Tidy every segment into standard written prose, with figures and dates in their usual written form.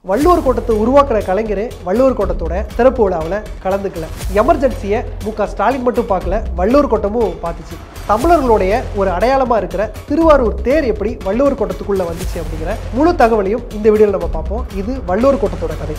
வள்ளுவர் கோட்டத்தை உருவாக்குற கலைஞரே வள்ளுவர் கோட்டத்தோட திறப்பு விழாவில் கலந்துக்கல. எமர்ஜென்சியை மு.க. ஸ்டாலின் மட்டும் பார்க்கல, வள்ளுவர் கோட்டமும் பார்த்துச்சு. தமிழர்களுடைய ஒரு அடையாளமாக இருக்கிற திருவாரூர் தேர் எப்படி வள்ளுவர் கோட்டத்துக்குள்ளே வந்துச்சு அப்படிங்கிற முழு தகவலையும் இந்த வீடியோவில் நம்ம பார்ப்போம். இது வள்ளுவர் கோட்டத்தோட கதை.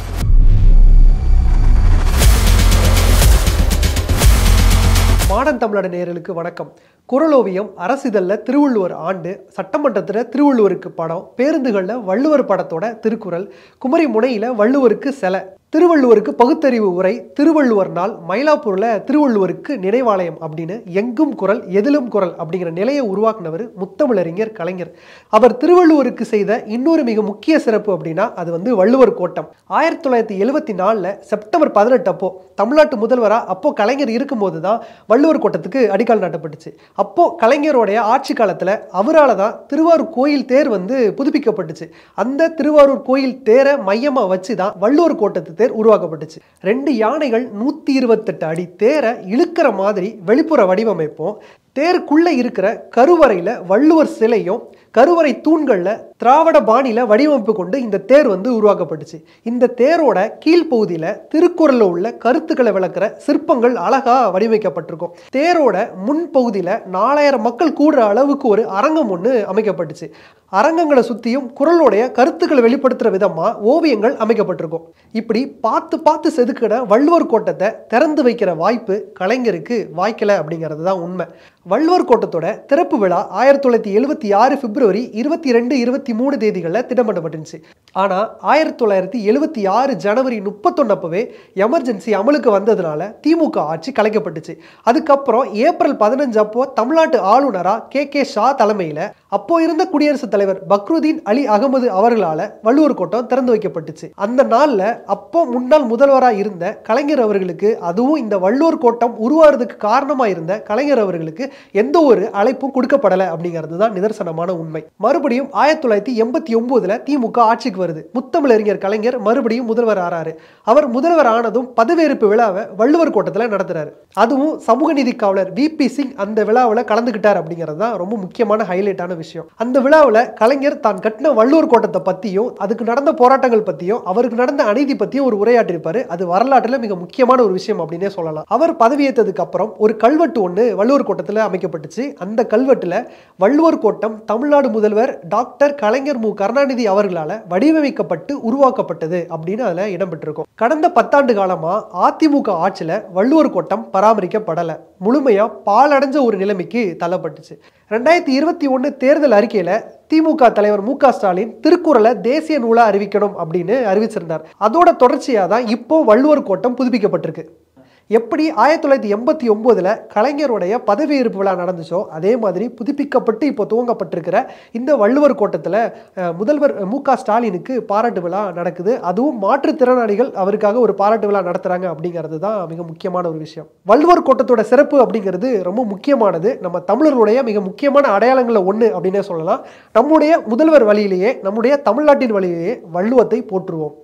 மாடர்ன் தமிழோட நேயர்களுக்கு வணக்கம். குறளோவியம், அரசிதழில் திருவள்ளுவர் ஆண்டு, சட்டமன்றத்தில் திருவள்ளுவருக்கு படம், பேருந்துகளில் வள்ளுவர் படத்தோட திருக்குறள், குமரி முனையில் வள்ளுவருக்கு சிலை, திருவள்ளுவருக்கு பகுத்தறிவு உரை, திருவள்ளுவர் நாள், மயிலாப்பூரில் திருவள்ளுவருக்கு நினைவாலயம் அப்படின்னு எங்கும் குறள் எதிலும் குறள் அப்படிங்கிற நிலையை உருவாக்குனவர் முத்தமிழறிஞர் கலைஞர். அவர் திருவள்ளுவருக்கு செய்த இன்னொரு மிக முக்கிய சிறப்பு அப்படின்னா அது வள்ளுவர் கோட்டம். 1974 செப்டம்பர் 18 அப்போ தமிழ்நாட்டு முதல்வராக அப்போ கலைஞர் இருக்கும்போது தான் வள்ளுவர் கோட்டத்துக்கு அடிக்கால் நாட்டப்பட்டுச்சு. அப்போ கலைஞருடைய ஆட்சி காலத்தில் அவரால் தான் திருவாரூர் கோயில் தேர் புதுப்பிக்கப்பட்டுச்சு. அந்த திருவாரூர் கோயில் தேரை மையமாக வச்சு தான் வள்ளுவர் கோட்டத்து தேர் உருவாக்கப்பட்டுச்சு. 2 யானைகள் 128 அடி தேரை இழுக்கிற மாதிரி வெளிப்புற வடிவமைப்போம். தேருக்குள்ள இருக்கிற கருவறையில் வள்ளுவர் சிலையும், கருவறை தூண்களில் திராவிட பாணியில் வடிவமைப்பு கொண்டு இந்த தேர் உருவாக்கப்பட்டுச்சு. இந்த தேரோட கீழ்ப்பகுதியில் திருக்குறளில் உள்ள கருத்துக்களை விளக்குற சிற்பங்கள் அழகாக வடிவமைக்கப்பட்டிருக்கும். தேரோட முன்பகுதியில் 4000 மக்கள் கூடுற அளவுக்கு ஒரு அரங்கம் ஒன்று அமைக்கப்பட்டுச்சு. அரங்கங்களை சுற்றியும் குறளுடைய கருத்துக்களை வெளிப்படுத்துகிற விதமாக ஓவியங்கள் அமைக்கப்பட்டிருக்கும். இப்படி பார்த்து பார்த்து செதுக்கின வள்ளுவர் கோட்டத்தை திறந்து வைக்கிற வாய்ப்பு கலைஞருக்கு வாய்க்கலை அப்படிங்கிறது தான் உண்மை. வள்ளுவர் கோட்டத்தோட திறப்பு விழா 1976 பிப்ரவரி 22, 23 தேதிகளில் திட்டமிடப்பட்டுச்சு. ஆனால் 1976 ஜனவரி 31 அப்பவே எமர்ஜென்சி அமலுக்கு வந்ததுனால திமுக ஆட்சி கலைக்கப்பட்டுச்சு. அதுக்கப்புறம் ஏப்ரல் 15 அப்போ தமிழ்நாட்டு ஆளுநராக கே ஷா தலைமையில் அப்போ இருந்த குடியரசுத் தலைவர் பக்ருதீன் அலி அகமது அவர்களால் வள்ளுவர் கோட்டம் திறந்து வைக்கப்பட்டுச்சு. அந்த நாளில் அப்போ முன்னாள் முதல்வராக இருந்த கலைஞர் அவர்களுக்கு, அதுவும் இந்த வள்ளுவர் கோட்டம் உருவாகிறதுக்கு காரணமாக இருந்த கலைஞர் அவர்களுக்கு எந்த ஒரு அழைப்பும் கொடுக்கப்படலை அப்படிங்கிறது தான் நிதர்சனமான உண்மை. மறுபடியும் 1989 திமுக ஆட்சிக்கு வருது. முத்தமிழறிஞர் கலைஞர் மறுபடியும் முதல்வர் ஆறாரு. அவர் முதல்வர் ஆனதும் பதவியேற்பு விழாவை வள்ளுவர் கோட்டத்தில் நடத்துறாரு. அதுவும் சமூக நீதி காவலர் வி.பி. சிங் அந்த விழாவில் கலந்துக்கிட்டார் அப்படிங்கிறது தான் ரொம்ப முக்கியமான ஹைலைட்டான விஷயம். அந்த விழாவில் கலைஞர் தான் கட்டின வள்ளுவர் கோட்டத்தை பற்றியும், அதுக்கு நடந்த போராட்டங்கள் பற்றியும், அவருக்கு நடந்த அநீதி பற்றியும் ஒரு உரையாற்றிருப்பாரு. அது வரலாற்றில் மிக முக்கியமான ஒரு விஷயம் அப்படின்னே சொல்லலாம். அவர் பதவியேற்றதுக்கு அப்புறம் ஒரு கல்வெட்டு ஒன்று வள்ளுவர் கோட்டத்தில் அமைக்கப்பட்டுச்சு. அந்த கல்வெட்டுல வள்ளுவர் கோட்டம் தமிழ்நாடு முதல்வர் டாக்டர் கலைஞர் மு. கருணாநிதி அவர்களால் வடிவமைக்கப்பட்டு உருவாக்கப்பட்டது அப்படின்னு அதுல இடம்பெற்றிருக்கும். கடந்த 10 ஆண்டு காலமா அதிமுக ஆட்சியில வள்ளுவர் கோட்டம் பராமரிக்கப்படலை. முழுமையா பாலடைஞ்ச ஒரு நிலைமைக்கு தள்ளப்பட்டுச்சு. 2021 தேர்தல் அறிக்கையில திமுக தலைவர் மு.க. ஸ்டாலின் திருக்குறளை தேசிய நூலா அறிவிக்கணும் அப்படின்னு அறிவிச்சிருந்தார். அதோட தொடர்ச்சியா தான் இப்போ வள்ளுவர் கோட்டம் புதுப்பிக்கப்பட்டிருக்கு. எப்படி 1989 கலைஞருடைய பதவியேற்பு விழா நடந்துச்சோ அதே மாதிரி புதுப்பிக்கப்பட்டு இப்போ துவங்கப்பட்டிருக்கிற இந்த வள்ளுவர் கோட்டத்தில் முதல்வர் மு.க. ஸ்டாலினுக்கு பாராட்டு விழா நடக்குது. அதுவும் மாற்றுத்திறனாளிகள் அவருக்காக ஒரு பாராட்டு விழா நடத்துகிறாங்க அப்படிங்கிறது தான் மிக முக்கியமான ஒரு விஷயம். வள்ளுவர் கோட்டத்தோட சிறப்பு அப்படிங்கிறது ரொம்ப முக்கியமானது. நம்ம தமிழர்களுடைய மிக முக்கியமான அடையாளங்களில் ஒன்று அப்படின்னே சொல்லலாம். நம்முடைய முதல்வர் வழியிலேயே, நம்முடைய தமிழ்நாட்டின் வழியிலேயே வள்ளுவத்தை போற்றுவோம்.